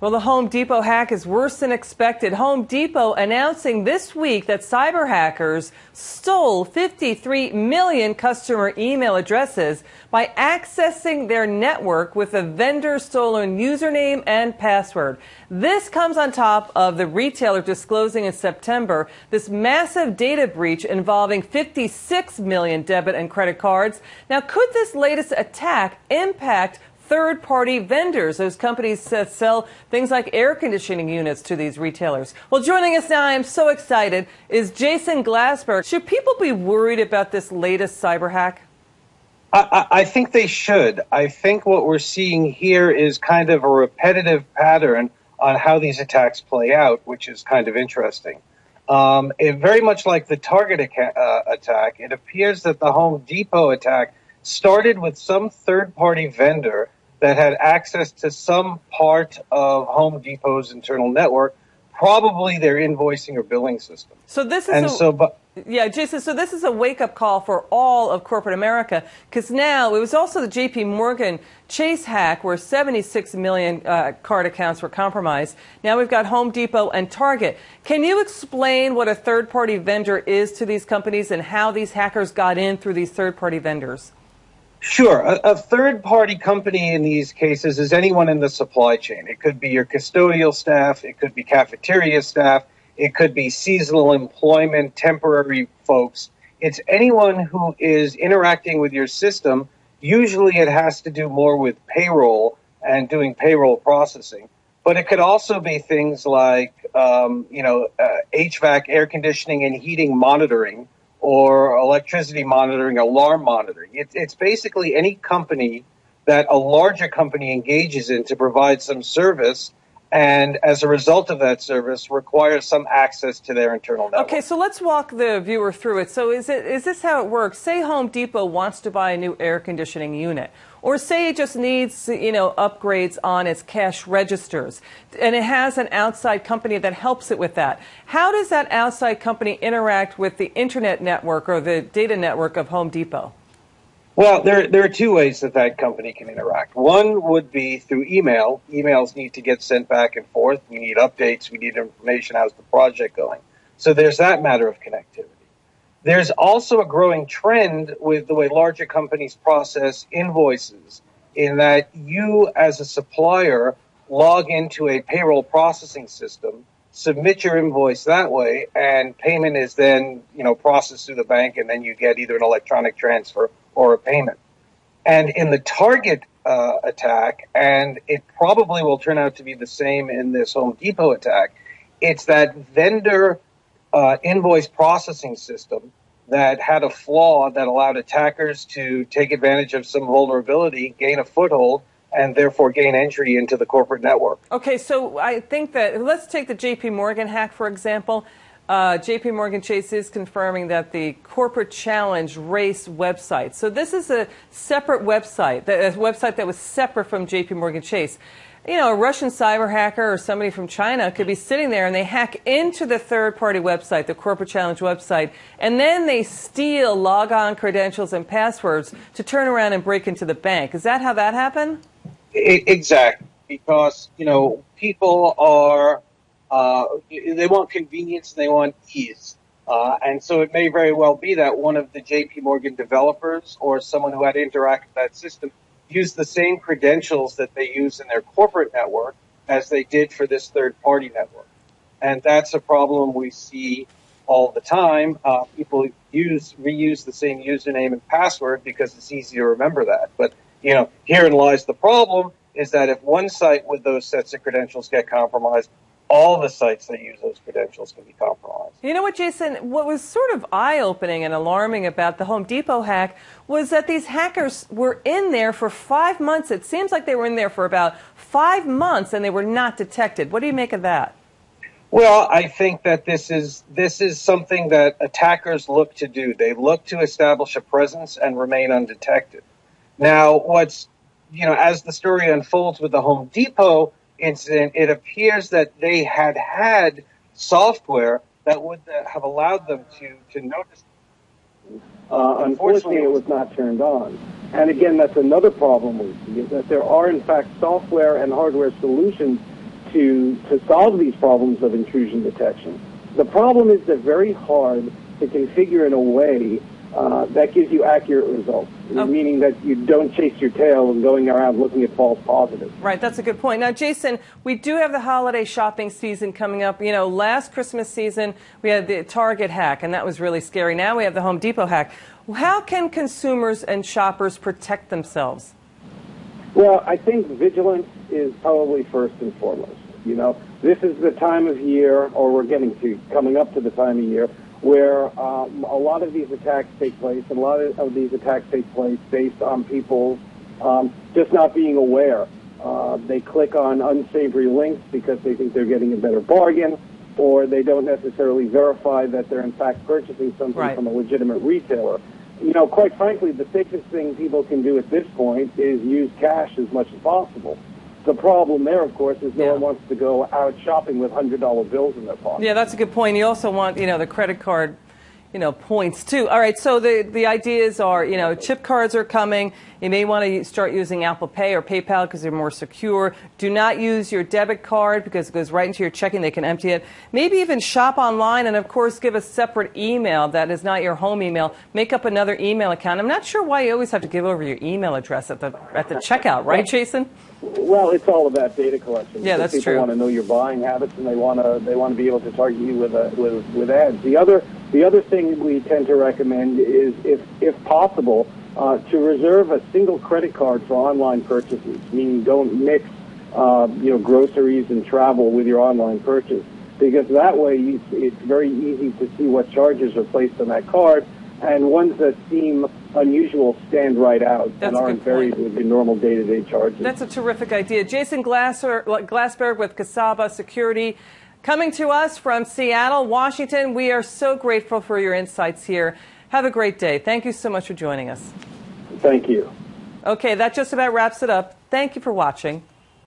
Well, the Home Depot hack is worse than expected. Home Depot announcing this week that cyber hackers stole 53 million customer email addresses by accessing their network with a vendor-stolen username and password. This comes on top of the retailer disclosing in September this massive data breach involving 56 million debit and credit cards. Now, could this latest attack impact third-party vendors, those companies that sell things like air conditioning units to these retailers? Well, joining us now, I am so excited, is Jason Glassberg. Should people be worried about this latest cyber hack? I think they should. I think what we're seeing here is kind of a repetitive pattern on how these attacks play out, which is kind of interesting. Very much like the Target attack, it appears that the Home Depot attack started with some third-party vendor that had access to some part of Home Depot's internal network, probably their invoicing or billing system. So this is Jason, so this is a wake-up call for all of corporate America, because now it was also the J.P. Morgan Chase hack where 76 million card accounts were compromised. Now we've got Home Depot and Target. Can you explain what a third-party vendor is to these companies and how these hackers got in through these third-party vendors? Sure. A third-party company in these cases is anyone in the supply chain. It could be your custodial staff. It could be cafeteria staff. It could be seasonal employment, temporary folks. It's anyone who is interacting with your system. Usually it has to do more with payroll and doing payroll processing. But it could also be things like, HVAC, air conditioning and heating monitoring, or electricity monitoring, alarm monitoring. It's basically any company that a larger company engages in to provide some service, and as a result of that service, requires some access to their internal network. Okay, so let's walk the viewer through it. So is this how it works? Say Home Depot wants to buy a new air conditioning unit, or say it just needs, upgrades on its cash registers, and it has an outside company that helps it with that. How does that outside company interact with the internet network or the data network of Home Depot? Well, there are two ways that company can interact. One would be through email. Emails need to get sent back and forth. We need updates. We need information. How's the project going? So there's that matter of connectivity. There's also a growing trend with the way larger companies process invoices, in that you as a supplier log into a payroll processing system, submit your invoice that way, and payment is then, processed through the bank, and then you get either an electronic transfer or a payment. And in the Target attack, and it probably will turn out to be the same in this Home Depot attack, it's that vendor invoice processing system that had a flaw that allowed attackers to take advantage of some vulnerability, gain a foothold, and therefore gain entry into the corporate network. Okay, so I think that, let's take the J.P. Morgan hack, for example. J.P. Morgan Chase is confirming that the Corporate Challenge race website. So this is a separate website, a website that was separate from J.P. Morgan Chase. A Russian cyber hacker or somebody from China could be sitting there and they hack into the third-party website, the Corporate Challenge website, and then they steal logon credentials and passwords to turn around and break into the bank. Is that how that happened? Exactly, because, people are, they want convenience, they want ease. And so it may very well be that one of the J.P. Morgan developers or someone who had to interact with that system use the same credentials that they use in their corporate network as they did for this third-party network. And that's a problem we see all the time. People reuse the same username and password because it's easy to remember that. But, herein lies the problem, is that if one site with those sets of credentials get compromised, all the sites that use those credentials can be compromised. You know what, Jason? What was sort of eye-opening and alarming about the Home Depot hack was that these hackers were in there for 5 months. It seems like they were in there for about 5 months and they were not detected. What do you make of that? Well, I think that this is something that attackers look to do. They look to establish a presence and remain undetected. Now, as the story unfolds with the Home Depot incident, it appears that they had software that would have allowed them to notice. Unfortunately, it was not turned on. And again, that's another problem we see, is that there are, in fact, software and hardware solutions to solve these problems of intrusion detection. The problem is they're very hard to configure in a way that gives you accurate results, meaning that you don't chase your tail and going around looking at false positives. Right, that's a good point. Now, Jason, we do have the holiday shopping season coming up. You know, last Christmas season, we had the Target hack, and that was really scary. Now we have the Home Depot hack. How can consumers and shoppers protect themselves? Well, I think vigilance is probably first and foremost. You know, this is the time of year, or we're coming up to the time of year, where a lot of these attacks take place, and a lot of these attacks take place based on people just not being aware. They click on unsavory links because they think they're getting a better bargain, or they don't necessarily verify that they're in fact purchasing something from a legitimate retailer. You know, quite frankly, the safest thing people can do at this point is use cash as much as possible. The problem there, of course, is no one wants to go out shopping with $100 bills in their pocket. Yeah, that's a good point. You also want, you know, the credit card, you know, points too. All right, so the ideas are, you know, chip cards are coming. You may want to start using Apple Pay or PayPal because they're more secure. Do not use your debit card because it goes right into your checking. They can empty it. Maybe even shop online and, of course, give a separate email that is not your home email. Make up another email account. I'm not sure why you always have to give over your email address at the checkout, right, Jason? Well, it's all about data collection. Yeah, that's true. People want to know your buying habits, and they want to be able to target you with ads. The other thing we tend to recommend is, if possible, to reserve a single credit card for online purchases. Meaning, don't mix groceries and travel with your online purchase, because that way it's very easy to see what charges are placed on that card, and ones that seem unusual stand right out and aren't varied with your normal day-to-day charges. That's a terrific idea. Jason Glassberg with Casaba Security, coming to us from Seattle, Washington. We are so grateful for your insights here. Have a great day. Thank you so much for joining us. Thank you. Okay, that just about wraps it up. Thank you for watching.